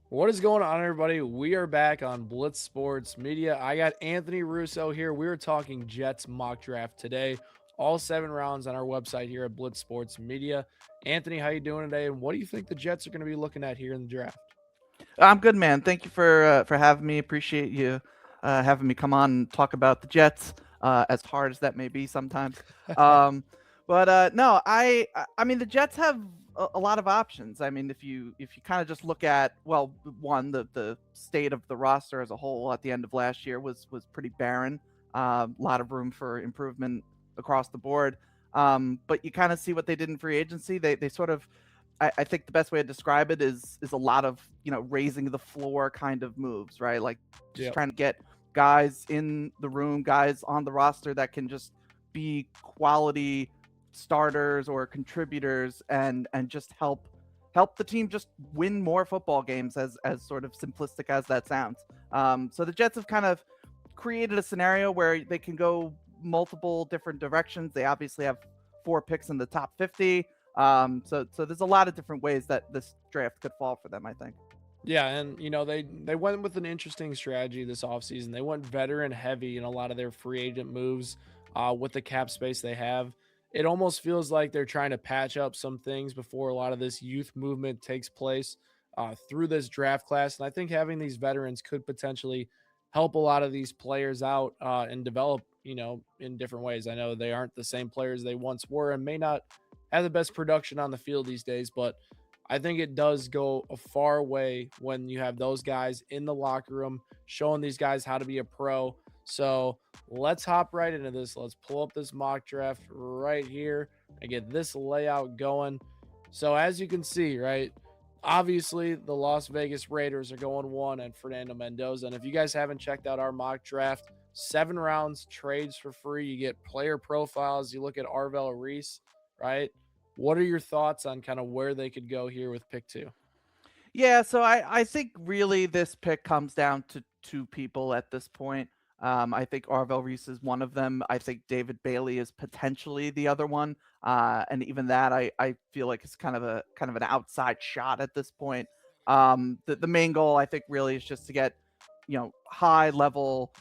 What is going on, everybody? We are back on Blitz Sports Media. I got Anthony Russo here. We are talking Jets mock draft today. All 7 rounds on our website here at Blitz Sports Media. Anthony, how you doing today? And what do you think the Jets are going to be looking at here in the draft? I'm good, man. Thank you for having me. Appreciate you having me come on and talk about the Jets, as hard as that may be sometimes. Um, but no, I mean the Jets have a lot of options. I mean, if you kind of just look at one the state of the roster as a whole at the end of last year was pretty barren. A lot of room for improvement across the board. But you kind of see what they did in free agency. They sort of I think the best way to describe it is a lot of raising the floor kind of moves, right? Like just Yep. trying to get guys in the room, guys on the roster that can just be quality starters or contributors and just help the team just win more football games, as sort of simplistic as that sounds. So the Jets have kind of created a scenario where they can go multiple different directions. They obviously have 4 picks in the top 50. So there's a lot of different ways that this draft could fall for them, I think. Yeah, and they went with an interesting strategy this offseason. They went veteran heavy in a lot of their free agent moves with the cap space they have. It almost feels like they're trying to patch up some things before a lot of this youth movement takes place through this draft class. And I think having these veterans could potentially help a lot of these players out and develop, in different ways. I know they aren't the same players they once were and may not have the best production on the field these days, but I think it does go a far way when you have those guys in the locker room showing these guys how to be a pro. So let's hop right into this. Let's pull up this mock draft right here and get this layout going. So, as you can see, right, obviously the Las Vegas Raiders are going one and Fernando Mendoza. And if you guys haven't checked out our mock draft, 7 rounds, trades for free. You get player profiles. You look at Arvell Reese, right? What are your thoughts on kind of where they could go here with pick two? Yeah, so I think really this pick comes down to two people at this point. I think Arvell Reese is one of them. I think David Bailey is potentially the other one. And even that I feel like it's kind of an outside shot at this point. The main goal I think really is just to get, high level,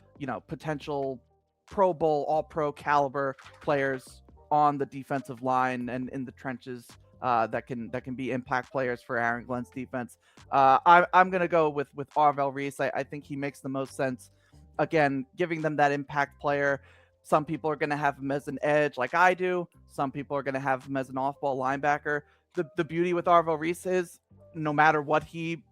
potential Pro Bowl, all pro caliber players on the defensive line and in the trenches, that can be impact players for Aaron Glenn's defense. I'm gonna go with Arvell Reese. I think he makes the most sense. Again, giving them that impact player. Some people are gonna have him as an edge, like I do. Some people are gonna have him as an off-ball linebacker. The beauty with Arvell Reese is, no matter what he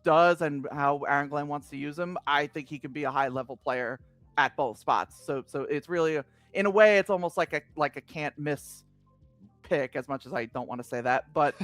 does and how Aaron Glenn wants to use him, I think he could be a high-level player at both spots. So it's really, in a way, it's almost like a can't miss pick, as much as I don't want to say that. But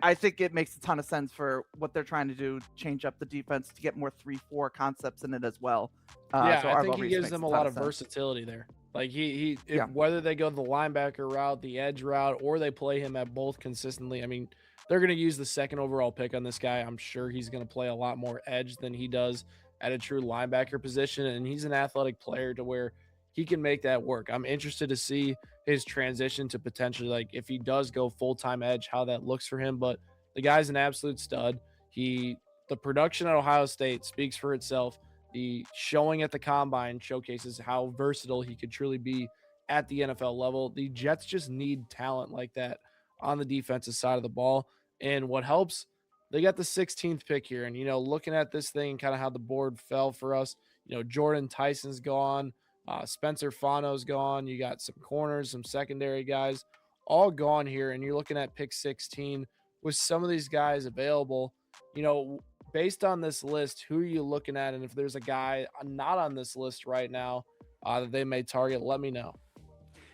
I think it makes a ton of sense for what they're trying to do, change up the defense to get more 3-4 concepts in it as well. Yeah, So I think Arvell he Reese gives makes a them a ton lot of of sense. versatility there. Like he if, Yeah. whether they go the linebacker route, the edge route, or they play him at both consistently. I mean, they're going to use the second overall pick on this guy. I'm sure he's going to play a lot more edge than he does at a true linebacker position, and he's an athletic player to where he can make that work. I'm interested to see his transition to potentially, like, if he does go full-time edge, how that looks for him. But the guy's an absolute stud. The production at Ohio State speaks for itself. The showing at the combine showcases how versatile he could truly be at the NFL level. The Jets just need talent like that on the defensive side of the ball. And what helps, they got the 16th pick here. And, looking at this thing and kind of how the board fell for us, Jordan Tyson's gone, Spencer Fano's gone. You got some corners, some secondary guys all gone here. And you're looking at pick 16 with some of these guys available. You know, Based on this list, who are you looking at? And if there's a guy not on this list right now that they may target, let me know.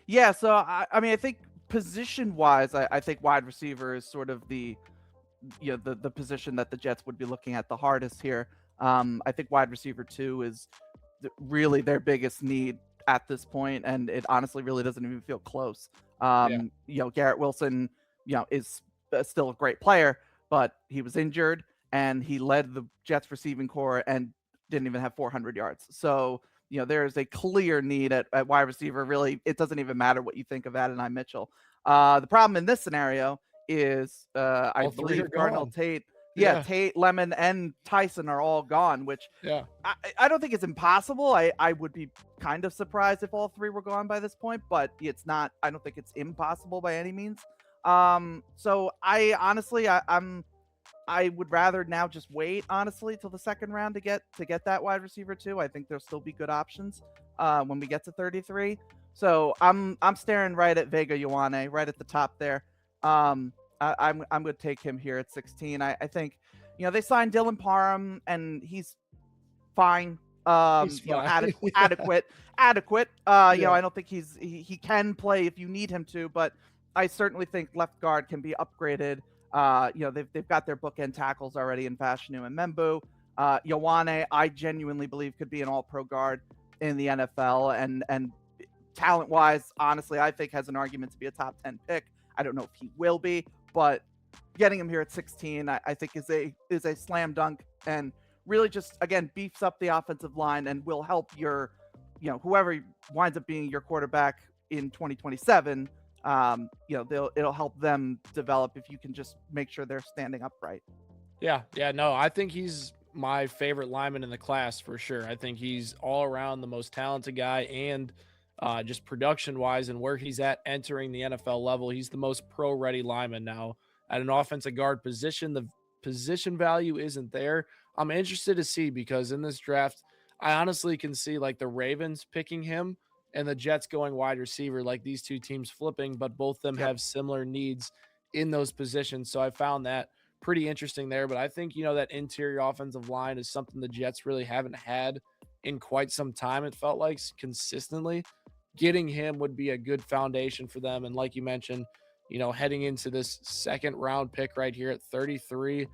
Yeah, so I mean, I think position wise, I think wide receiver is sort of the position that the Jets would be looking at the hardest here. I think wide receiver 2 is really their biggest need at this point, and it honestly really doesn't even feel close. Yeah. Garrett Wilson, is still a great player, but he was injured and he led the Jets receiving core and didn't even have 400 yards. So, there is a clear need at wide receiver. Really, it doesn't even matter what you think of Adonai Mitchell. The problem in this scenario is, I All three are believe Cardinal gone. Tate Yeah, Yeah. Tate, Lemon, and Tyson are all gone, which Yeah. I don't think it's impossible. I would be kind of surprised if all three were gone by this point, but it's not. I don't think it's impossible by any means. So I honestly, I would rather now just wait honestly till the second round to get that wide receiver too. I think there'll still be good options when we get to 33. So I'm staring right at Vega Ioane, right at the top there. I'm going to take him here at 16. I think, they signed Dylan Parham and he's fine. He's fine. Adequate, Yeah. adequate. Yeah. I don't think he can play if you need him to, but I certainly think left guard can be upgraded. They've got their bookend tackles already in Fashanu and Membu. Ioane, I genuinely believe could be an all-pro guard in the NFL, and talent-wise, honestly, I think has an argument to be a top 10 pick. I don't know if he will be, but getting him here at 16, I think is a slam dunk, and really just again beefs up the offensive line and will help your, whoever winds up being your quarterback in 2027. It'll help them develop if you can just make sure they're standing upright. Yeah. Yeah. No, I think he's my favorite lineman in the class for sure. I think he's all around the most talented guy, and just production wise and where he's at entering the NFL level, he's the most pro ready lineman now at an offensive guard position. The position value isn't there. I'm interested to see, because in this draft, I honestly can see like the Ravens picking him and the Jets going wide receiver, like these two teams flipping, but both of them Yep. have similar needs in those positions. So I found that pretty interesting there. But I think, that interior offensive line is something the Jets really haven't had in quite some time. It felt like consistently getting him would be a good foundation for them. And like you mentioned, heading into this second round pick right here at 33,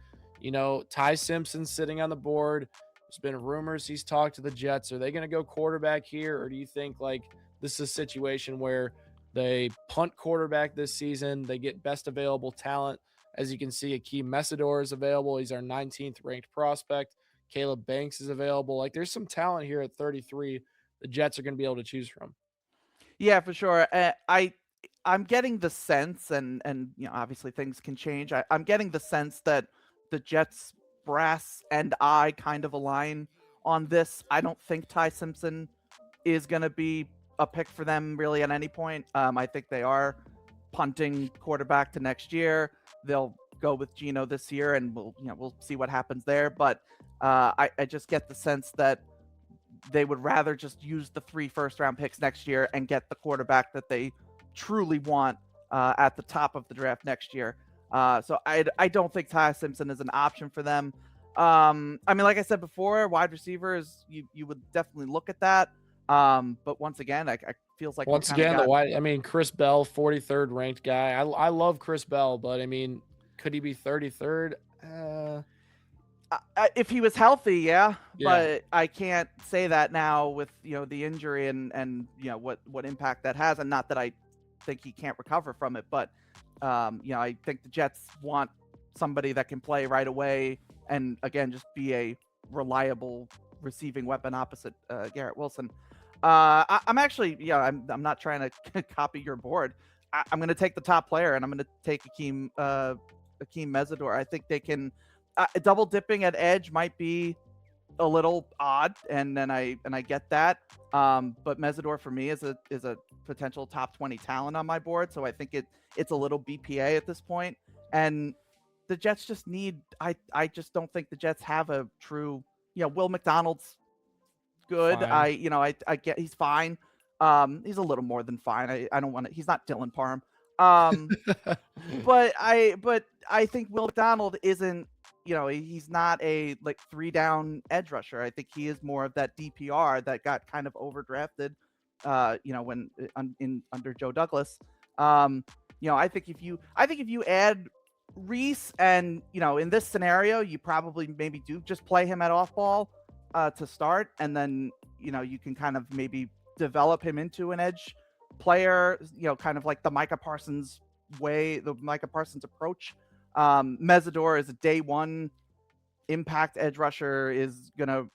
Ty Simpson sitting on the board. There's been rumors he's talked to the Jets. Are they going to go quarterback here? Or do you think like this is a situation where they punt quarterback this season? They get best available talent. As you can see, Akeem Mesidor is available. He's our 19th ranked prospect. Caleb Banks is available. Like there's some talent here at 33 the Jets are going to be able to choose from. Yeah, for sure. I'm getting the sense, and obviously things can change. I'm getting the sense that the Jets brass and I kind of align on this. I don't think Ty Simpson is going to be a pick for them really at any point. I think they are punting quarterback to next year. They'll go with Geno this year, and we'll see what happens there. But I just get the sense that they would rather just use the 3 first-round picks next year and get the quarterback that they truly want at the top of the draft next year. So I don't think Ty Simpson is an option for them. Like I said before, wide receivers, you would definitely look at that. But once again, I feels like Chris Bell, 43rd ranked guy. I love Chris Bell, but could he be 33rd? If he was healthy, yeah, but I can't say that now with the injury and what impact that has, and not that I think he can't recover from it, but I think the Jets want somebody that can play right away and again just be a reliable receiving weapon opposite Garrett Wilson. I'm actually I'm not trying to copy your board. I'm going to take the top player, and I'm going to take Akeem Mesidor. I think they can. Double dipping at edge might be a little odd, and I get that. But Mesidor for me is a potential top 20 talent on my board, so I think it's a little BPA at this point. And the Jets just need. I just don't think the Jets have a true. Will McDonald's good. Fine. I get he's fine. He's a little more than fine. I don't want to. He's not Dylan Parham. But I think Will McDonald isn't. He's not a 3-down edge rusher. I think he is more of that DPR that got kind of overdrafted, when under Joe Douglas. I think if you add Reese and, in this scenario, you probably maybe do just play him at off ball to start. And then, you can kind of maybe develop him into an edge player, kind of like the Micah Parsons way, the Micah Parsons approach. Mesidor is a day one impact edge rusher, is gonna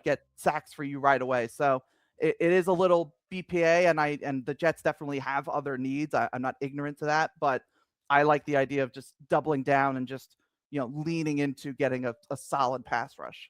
get sacks for you right away. So it is a little BPA, and the Jets definitely have other needs. I'm not ignorant to that, but I like the idea of just doubling down and just leaning into getting a solid pass rush.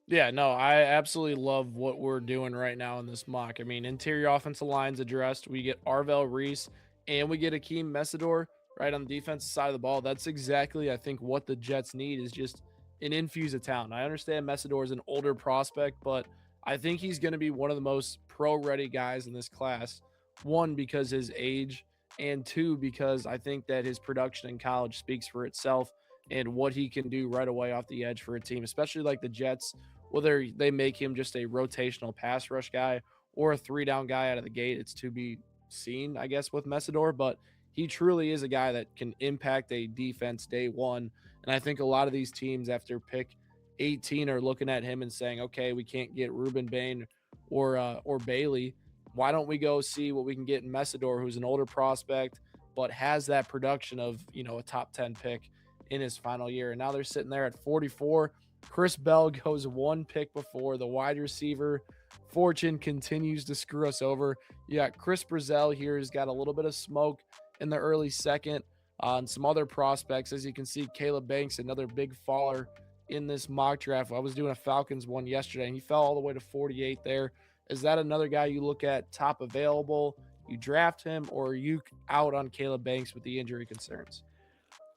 Yeah, no, I absolutely love what we're doing right now in this mock. I mean, interior offensive lines addressed. We get Arvell Reese and we get Akeem Messidor right on the defensive side of the ball. That's exactly, I think, what the Jets need is just an infuse of talent. I understand Messidor is an older prospect, but I think he's going to be one of the most pro-ready guys in this class. One, because his age, and two, because I think that his production in college speaks for itself and what he can do right away off the edge for a team, especially like the Jets, whether they make him just a rotational pass rush guy or a 3-down guy out of the gate, it's to be seen, I guess, with Messidor. But he truly is a guy that can impact a defense day one. And I think a lot of these teams after pick 18 are looking at him and saying, okay, we can't get Ruben Bain or Bailey. Why don't we go see what we can get in Messidor, who's an older prospect, but has that production of, a top 10 pick in his final year. And now they're sitting there at 44. Chris Bell goes one pick before the wide receiver. Fortune continues to screw us over. You got Chris Brazzell here, who's got a little bit of smoke in the early second. And some other prospects, as you can see, Caleb Banks, another big faller in this mock draft. I was doing a Falcons one yesterday, and he fell all the way to 48 there. Is that another guy you look at top available? You draft him, or are you out on Caleb Banks with the injury concerns?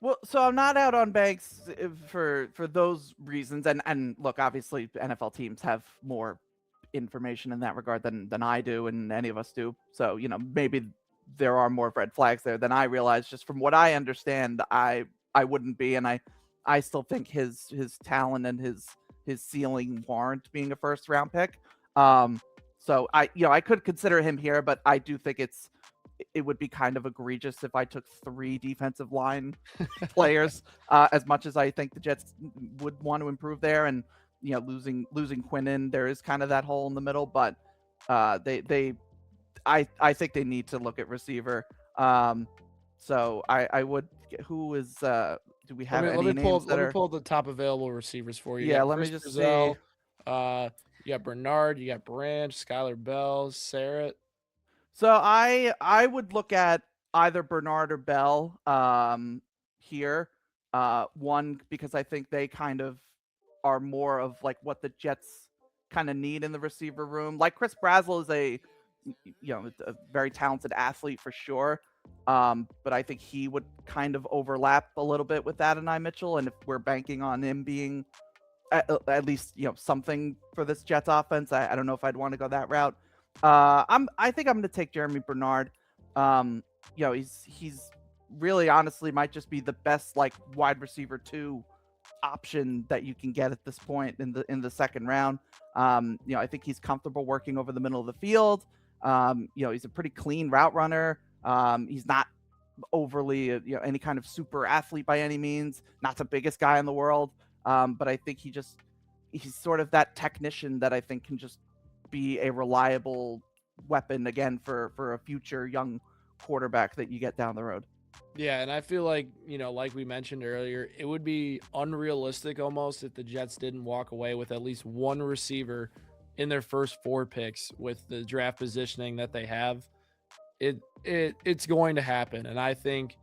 Well, so I'm not out on Banks for those reasons, and look, obviously NFL teams have more information in that regard than I do and any of us do. So maybe there are more red flags there than I realize. Just from what I understand, I wouldn't be, and I still think his talent and his ceiling warrant being a first round pick. So I could consider him here, but I do think it would be kind of egregious if I took 3 defensive line players, as much as I think the Jets would want to improve there. And losing Quinnen, there is kind of that hole in the middle, but I think they need to look at receiver. So I would. Who is? Do we have any names that Let me pull the top available receivers for you. Yeah, you let me just see. You got Bernard, you got Branch, Skylar Bell, Sarrett. So I would look at either Bernard or Bell here. One, because I think they kind of are more of like what the Jets kind of need in the receiver room. Like Chris Brazzell is a very talented athlete for sure. But I think he would kind of overlap a little bit with Adonai Mitchell, and if we're banking on him being at least something for this Jets offense, I don't know if I'd want to go that route. I think I'm going to take Jeremy Bernard. He's really honestly might just be the best like wide receiver 2 option that you can get at this point in the second round. I think he's comfortable working over the middle of the field. He's a pretty clean route runner. He's not overly any kind of super athlete by any means, not the biggest guy in the world, but I think he's sort of that technician that I think can just be a reliable weapon again for a future young quarterback that you get down the road. Yeah, and I feel like, like we mentioned earlier, it would be unrealistic almost if the Jets didn't walk away with at least one receiver in their first 4 picks with the draft positioning that they have. It's going to happen, and I think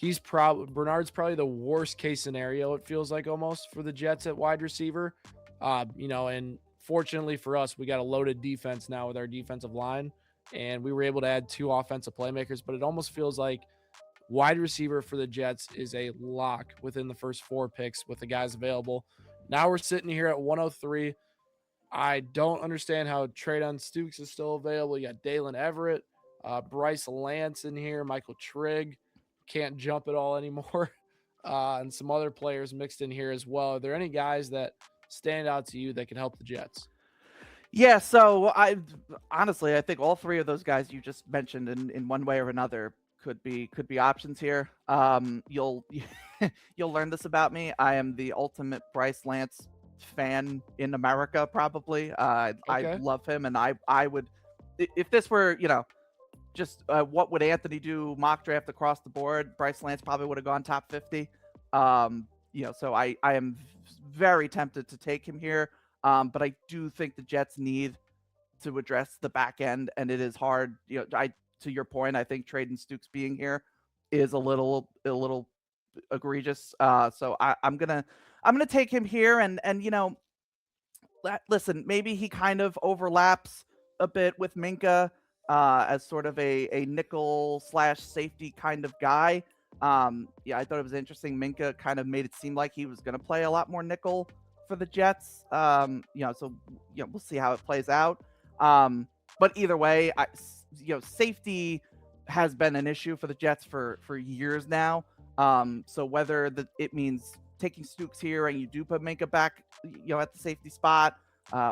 Bernard's probably the worst case scenario, it feels like almost, for the Jets at wide receiver. And fortunately for us, we got a loaded defense now with our defensive line, and we were able to add 2 offensive playmakers, but it almost feels like wide receiver for the Jets is a lock within the first 4 picks with the guys available. Now we're sitting here at 103. I don't understand how Treydon Stukes is still available. You got Dalen Everett, Bryce Lance in here, Michael Trigg, can't jump at all anymore, and some other players mixed in here as well. Are there any guys that stand out to you that can help the Jets? Yeah, so I think all 3 of those guys you just mentioned in one way or another could be options here. You'll learn this about me. I am the ultimate Bryce Lance fan in America, probably. I love him, and I would, if this were just what would Anthony do mock draft across the board, Bryce Lance probably would have gone top 50. So I am very tempted to take him here. But I do think the Jets need to address the back end, and it is hard. To your point, I think Treydon Stukes being here is a little egregious. So I'm gonna take him here, and listen, maybe he kind of overlaps a bit with Minka as sort of a nickel slash safety kind of guy. Yeah, I thought it was interesting. Minka kind of made it seem like he was going to play a lot more nickel for the Jets. So we'll see how it plays out. But either way, safety has been an issue for the Jets for years now. So whether it means taking Stooks here and you do put Minka back, at the safety spot,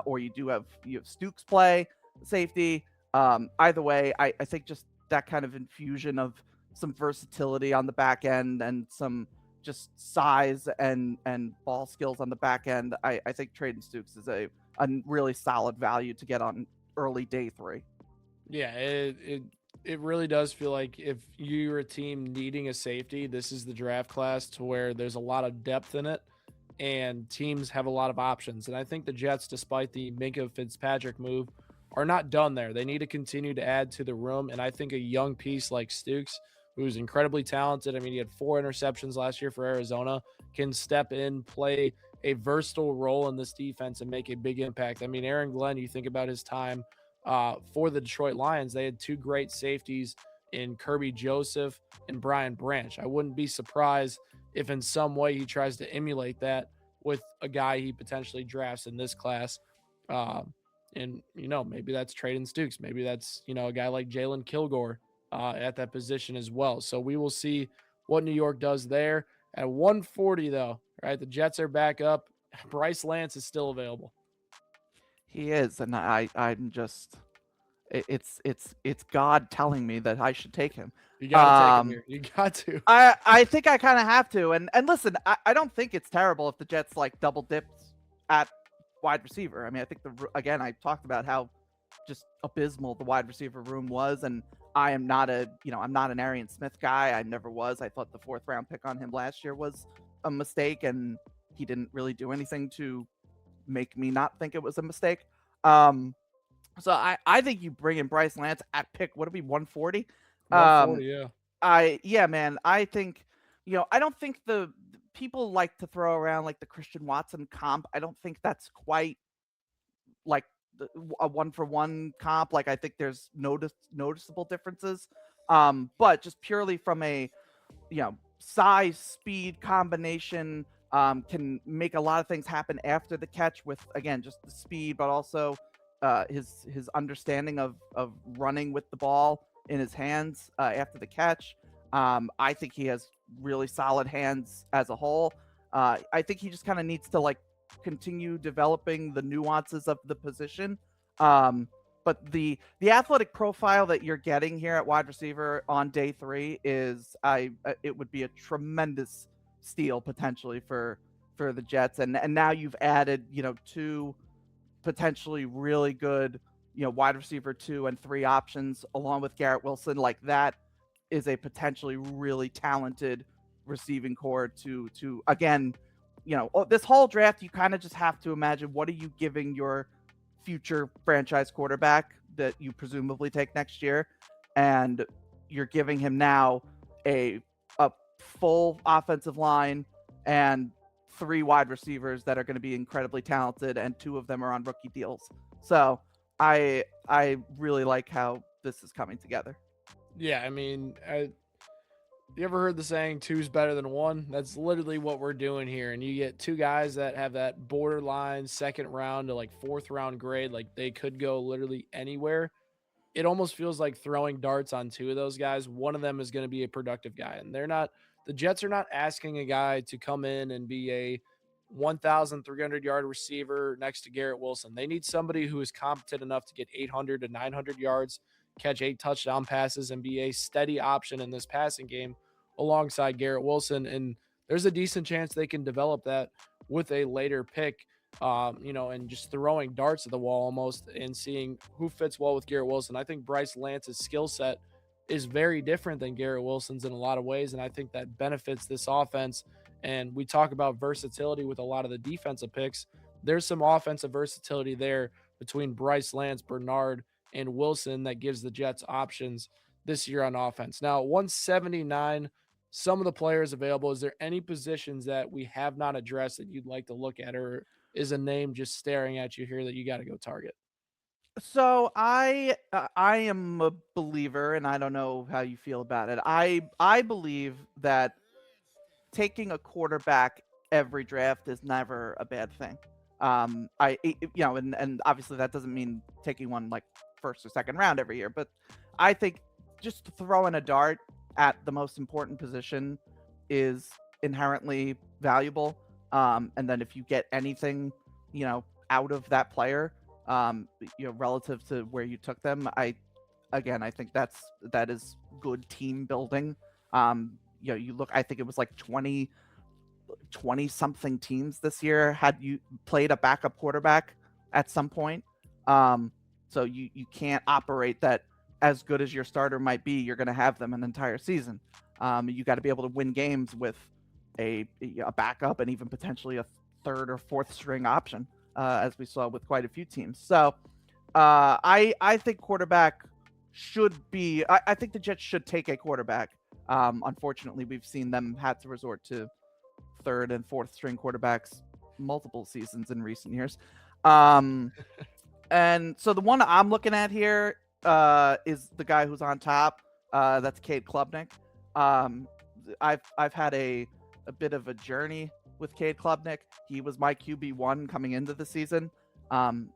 or you have Stooks play safety. Either way, I think just that kind of infusion of some versatility on the back end and some just size and ball skills on the back end. I think trading Stooks is a really solid value to get on early day 3. Yeah, it really does feel like if you're a team needing a safety, this is the draft class to where there's a lot of depth in it and teams have a lot of options. And I think the Jets, despite the Minka Fitzpatrick move, are not done there. They need to continue to add to the room. And I think a young piece like Stooks, who's incredibly talented, I mean, he had 4 interceptions last year for Arizona, can step in, play a versatile role in this defense and make a big impact. I mean, Aaron Glenn, you think about his time for the Detroit Lions, they had 2 great safeties in Kirby Joseph and Brian Branch. I wouldn't be surprised if in some way he tries to emulate that with a guy he potentially drafts in this class. And maybe that's trading Stooks. Maybe that's, a guy like Jalen Kilgore at that position as well. So we will see what New York does there. At 140, though, right? The Jets are back up. Bryce Lance is still available. He is, and I'm just it's God telling me that I should take him. You got to take him here. You got to. I think I kind of have to. And listen, I don't think it's terrible if the Jets like double dipped at wide receiver. I mean, I think I talked about how just abysmal the wide receiver room was, and I am not I'm not an Arian Smith guy. I never was. I thought the 4th round pick on him last year was a mistake, and he didn't really do anything to make me not think it was a mistake. So I think you bring in Bryce Lance at pick, what would it be, 140? 140, yeah. Man, I think, I don't think the people like to throw around like the Christian Watson comp. I don't think that's quite like a 1-for-1 comp. Like, I think there's noticeable differences. But just purely from a, size, speed combination, can make a lot of things happen after the catch with, again, just the speed, but also his understanding of running with the ball in his hands after the catch. I think he has really solid hands as a whole. I think he just kind of needs to like continue developing the nuances of the position. But the athletic profile that you're getting here at wide receiver on day 3 is it would be a tremendous steal potentially for the Jets. And now you've added, 2 potentially really good, wide receiver 2 and 3 options along with Garrett Wilson. Like, that is a potentially really talented receiving core to again, this whole draft, you kind of just have to imagine, what are you giving your future franchise quarterback that you presumably take next year? And you're giving him now a full offensive line and 3 wide receivers that are going to be incredibly talented, and 2 of them are on rookie deals. So I really like how this is coming together. Yeah, I mean, you ever heard the saying, 2's better than 1? That's literally what we're doing here. And you get 2 guys that have that borderline 2nd round to like 4th round grade. Like, they could go literally anywhere. It almost feels like throwing darts on 2 of those guys. One of them is going to be a productive guy. And the Jets are not asking a guy to come in and be a 1,300 yard receiver next to Garrett Wilson. They need somebody who is competent enough to get 800 to 900 yards, catch 8 touchdown passes, and be a steady option in this passing game alongside Garrett Wilson. And there's a decent chance they can develop that with a later pick, and just throwing darts at the wall almost and seeing who fits well with Garrett Wilson. I think Bryce Lance's skill set is very different than Garrett Wilson's in a lot of ways, and I think that benefits this offense. And we talk about versatility with a lot of the defensive picks. There's some offensive versatility there between Bryce Lance, Bernard, and Wilson that gives the Jets options this year on offense. Now, 179, some of the players available. Is there any positions that we have not addressed that you'd like to look at, or is a name just staring at you here that you got to go target? So I am a believer, and I don't know how you feel about it. I believe that taking a quarterback every draft is never a bad thing. And obviously that doesn't mean taking one like first or second round every year, but I think just throwing a dart at the most important position is inherently valuable. And then if you get anything, out of that player, relative to where you took them, I think that is good team building. You look, I think it was like 20 something teams this year had you played a backup quarterback at some point. So you can't operate that as good as your starter might be, you're going to have them an entire season. You got to be able to win games with a backup and even potentially a third or fourth string option, as we saw with quite a few teams. So I think quarterback should be. I think the Jets should take a quarterback. Unfortunately, we've seen them have to resort to third and fourth string quarterbacks multiple seasons in recent years. And so the one I'm looking at here is the guy who's on top. That's Cade Klubnik. I've had a bit of a journey with Cade Klubnik. He was my QB1 coming into the season.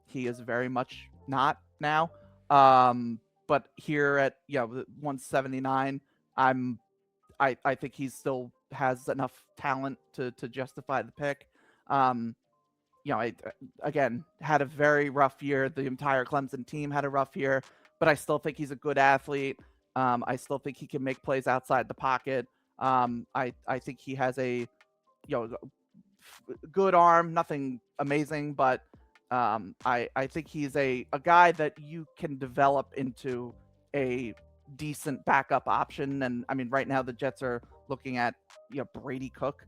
He is very much not now. But here at 179, I think he still has enough talent to justify the pick. I again had a very rough year. The entire Clemson team had a rough year, but I still think he's a good athlete. I still think he can make plays outside the pocket. I think he has a good arm, nothing amazing, but I think he's a guy that you can develop into a decent backup option. And I mean, right now the Jets are looking at Brady Cook,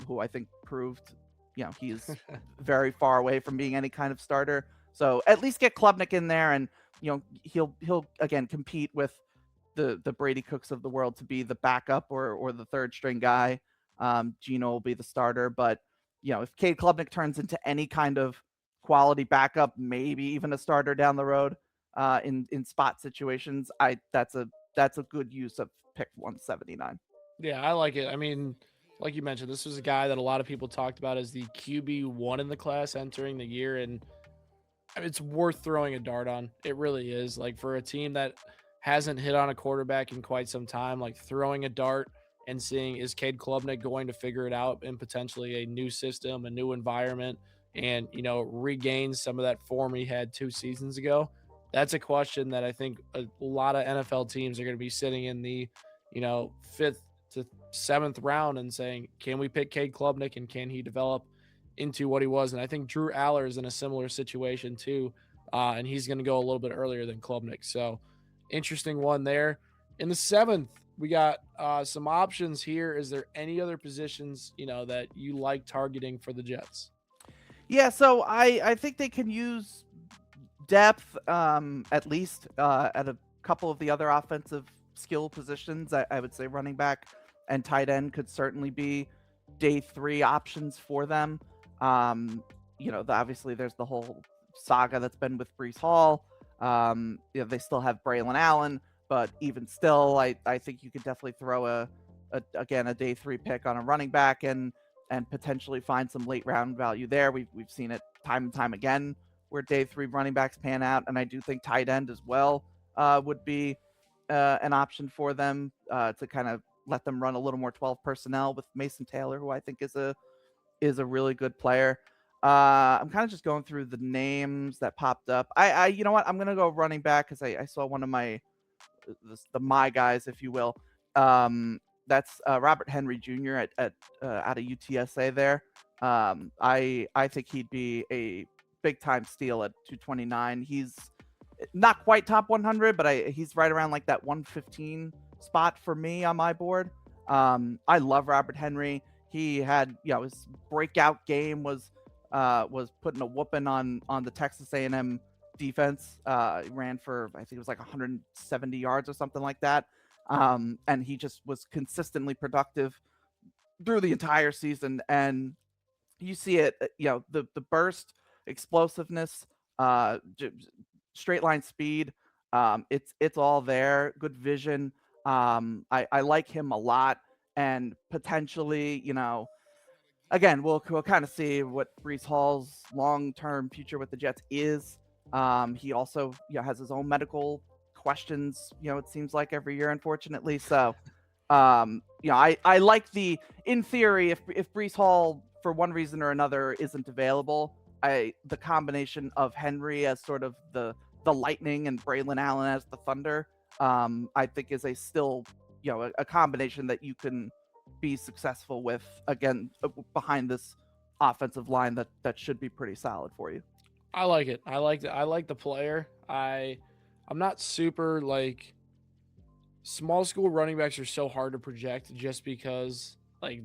who I think proved he's very far away from being any kind of starter. So at least get Klubnik in there, and he'll again compete with the Brady Cooks of the world to be the backup or the third string guy. Gino will be the starter, but if Cade Klubnik turns into any kind of quality backup, maybe even a starter down the road in spot situations, that's a good use of pick 179. Yeah, I like it. I mean, like you mentioned, this was a guy that a lot of people talked about as the QB1 in the class entering the year, and it's worth throwing a dart on. It really is. Like, for a team that hasn't hit on a quarterback in quite some time, like throwing a dart and seeing, is Cade Klubnik going to figure it out in potentially a new system, a new environment, and regain some of that form he had 2 seasons ago? That's a question that I think a lot of NFL teams are going to be sitting in the fifth to seventh round and saying, can we pick Cade Klubnik and can he develop into what he was? And I think Drew Aller is in a similar situation too, and he's going to go a little bit earlier than Klubnik. So interesting one there. In the seventh, we got some options here. Is there any other positions that you like targeting for the Jets? Yeah, so I think they can use depth at least at a couple of the other offensive skill positions. I would say running back and tight end could certainly be day 3 options for them. Obviously there's the whole saga that's been with Breece Hall. They still have Braylon Allen, but even still, I think you could definitely throw a day 3 pick on a running back and potentially find some late round value there. We've seen it time and time again where day 3 running backs pan out, and I do think tight end as well would be an option for them to kind of let them run a little more 12 personnel with Mason Taylor, who I think is a really good player. I'm kind of just going through the names that popped up. You know what? I'm gonna go running back because I saw one of my guys, if you will. That's Robert Henry Jr. at out of UTSA there. I think he'd be a big time steal at 229. He's not quite top 100, but he's right around like that 115 spot for me on my board. I love Robert Henry. He had his breakout game was putting a whooping on the Texas A&M defense. He ran for, I think it was like 170 yards or something like that. And he just was consistently productive through the entire season. And you see it, the burst, explosiveness, straight line speed. It's all there. Good vision. I like him a lot, and potentially, again, we'll kind of see what Breece Hall's long-term future with the Jets is. He also, has his own medical questions. It seems like every year, unfortunately. So, I like in theory, if Breece Hall for one reason or another isn't available, the combination of Henry as sort of the Lightning and Braylon Allen as the Thunder, I think is still a combination that you can be successful with, again, behind this offensive line that should be pretty solid for you. I like it. I like the player. I'm not super like small school running backs are so hard to project just because like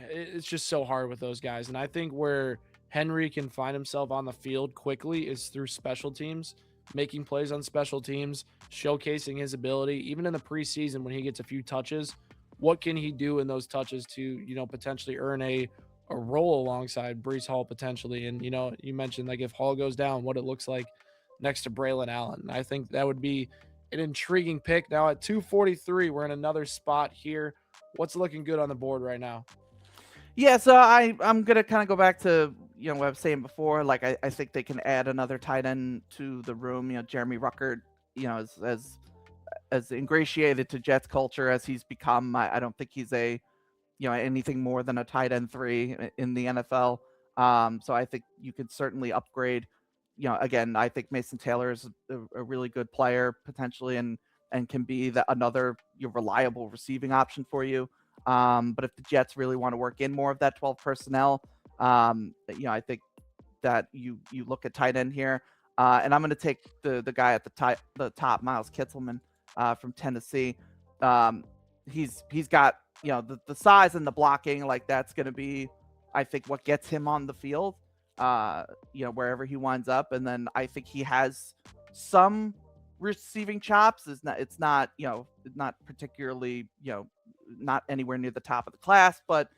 it's just so hard with those guys. And I think where Henry can find himself on the field quickly is through special teams, making plays on special teams, showcasing his ability. Even in the preseason when he gets a few touches, what can he do in those touches to, potentially earn a role alongside Breece Hall potentially? And you mentioned like if Hall goes down, what it looks like next to Braylon Allen. I think that would be an intriguing pick. Now at 243, we're in another spot here. What's looking good on the board right now? Yeah, so I'm gonna kind of go back to what I was saying before. Like I think they can add another tight end to the room. Jeremy Ruckert, as ingratiated to Jets culture as he's become, I don't think he's anything more than a tight end 3 in the NFL. So I think you could certainly upgrade. Again, I think Mason Taylor is a really good player potentially, and can be another reliable receiving option for you. But if the Jets really want to work in more of that 12 personnel, I think that you look at tight end here. And I'm going to take the guy at the top, Miles Kitselman from Tennessee. He's got the size and the blocking. Like that's going to be, I think, what gets him on the field. Wherever he winds up, and then I think he has some receiving chops. It's not not particularly not anywhere near the top of the class, but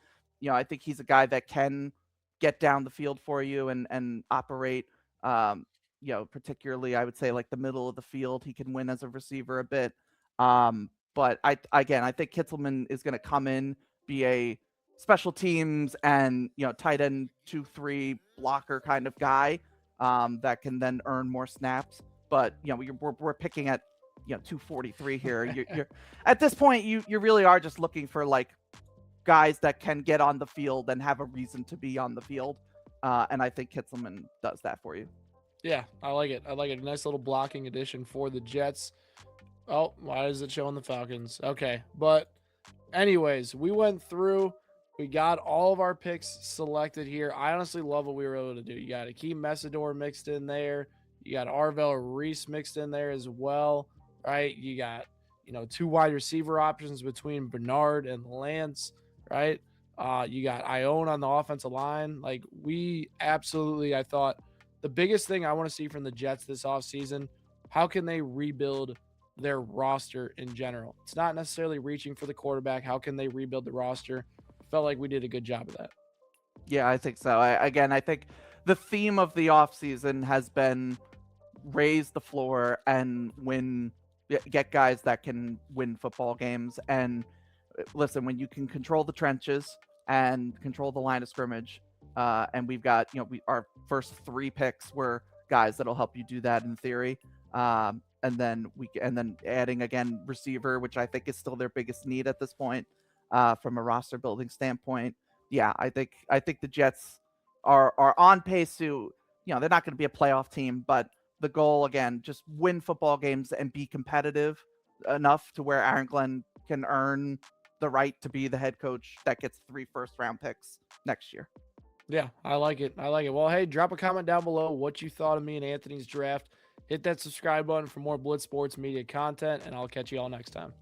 I think he's a guy that can get down the field for you and operate. Particularly I would say like the middle of the field, he can win as a receiver a bit. But I think Kitselman is going to come in, be a special teams and tight end 2-3 blocker kind of guy that can then earn more snaps. But we're picking at 243 here. You're at this point you really are just looking for like guys that can get on the field and have a reason to be on the field. And I think Kitselman does that for you. Yeah, I like it. I like it. A nice little blocking addition for the Jets. Oh, why is it showing the Falcons? Okay, but anyways, we went through. We got all of our picks selected here. I honestly love what we were able to do. You got Akeem Messidor mixed in there. You got Arvell Reese mixed in there as well, right? You got, 2 wide receiver options between Bernard and Lance, right? You got Ione on the offensive line. Like we absolutely, I thought the biggest thing I want to see from the Jets this offseason, how can they rebuild their roster in general? It's not necessarily reaching for the quarterback. How can they rebuild the roster? Felt like we did a good job of that. Yeah, I think so. I think the theme of the offseason has been raise the floor and get guys that can win football games. And listen, when you can control the trenches and control the line of scrimmage, and we've got, our first 3 picks were guys that'll help you do that in theory. And then adding again receiver, which I think is still their biggest need at this point. From a roster building standpoint. Yeah, I think the Jets are on pace to, they're not going to be a playoff team, but the goal again, just win football games and be competitive enough to where Aaron Glenn can earn the right to be the head coach that gets 3 first-round picks next year. Yeah, I like it. Well, hey, drop a comment down below what you thought of me and Anthony's draft. Hit that subscribe button for more Blitz Sports Media content, and I'll catch you all next time.